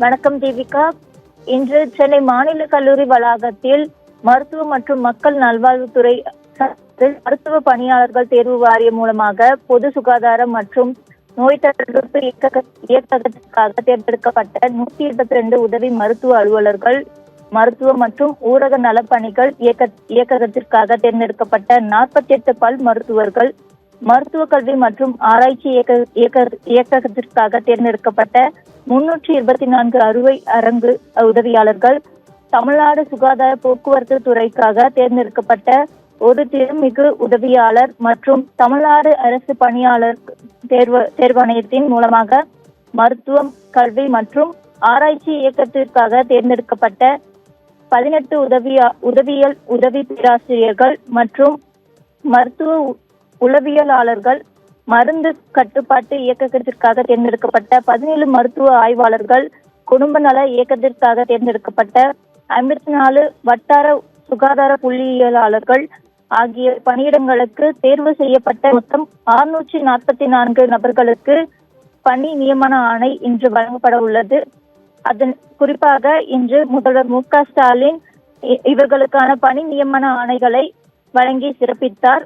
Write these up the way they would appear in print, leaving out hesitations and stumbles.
வணக்கம் தீபிகா. இன்று சென்னை மாநில கல்லூரி வளாகத்தில் மருத்துவ மற்றும் மக்கள் நல்வாழ்வுத்துறை மருத்துவ பணியாளர்கள் தேர்வு வாரியம் மூலமாக பொது சுகாதாரம் மற்றும் நோய் தடுப்பு இயக்ககத்திற்காக தேர்ந்தெடுக்கப்பட்ட 122 உதவி மருத்துவ அலுவலர்கள், மருத்துவ மற்றும் ஊரக நலப்பணிகள் இயக்ககத்திற்காக தேர்ந்தெடுக்கப்பட்ட 48 பல் மருத்துவர்கள், மருத்துவ கல்வி மற்றும் ஆராய்ச்சி இயக்ககத்திற்காக தேர்ந்தெடுக்கப்பட்ட 324 அறுவை அரங்கு உதவியாளர்கள், தமிழ்நாடு சுகாதார போக்குவரத்து துறைக்காக தேர்ந்தெடுக்கப்பட்ட ஒரு திறமிகு உதவியாளர் மற்றும் தமிழ்நாடு அரசு பணியாளர் தேர்வாணையத்தின் மூலமாக மருத்துவம், கல்வி மற்றும் ஆராய்ச்சி இயக்கத்திற்காக தேர்ந்தெடுக்கப்பட்ட 18 உதவியியல் உதவி பேராசிரியர்கள் மற்றும் மருத்துவ உளவியலாளர்கள், மருந்து கட்டுப்பாட்டு இயக்கத்திற்காக தேர்ந்தெடுக்கப்பட்ட 17 மருத்துவ ஆய்வாளர்கள், குடும்ப நல இயக்கத்திற்காக தேர்ந்தெடுக்கப்பட்ட 54 வட்டார சுகாதார புள்ளியியலாளர்கள் ஆகிய பணியிடங்களுக்கு தேர்வு செய்யப்பட்ட மொத்தம் 644 நபர்களுக்கு பணி நியமன ஆணை இன்று வழங்கப்பட உள்ளது. அதன் குறிப்பாக இன்று முதல்வர் மு.க.ஸ்டாலின் இவர்களுக்கான பணி நியமன ஆணைகளை வழங்கி சிறப்பித்தார்.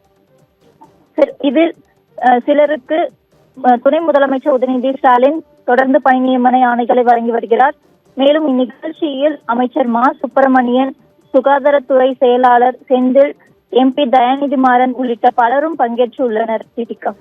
இதில் சிலருக்கு துணை முதலமைச்சர் உதயநிதி ஸ்டாலின் தொடர்ந்து பணி நியமன ஆணைகளை வழங்கி வருகிறார். மேலும் இந்நிகழ்ச்சியில் அமைச்சர் மா சுப்பிரமணியன், சுகாதாரத்துறை செயலாளர் செந்தில், MP தயாநிதி மாறன் உள்ளிட்ட பலரும் பங்கேற்றுள்ளனர். தீபிகா.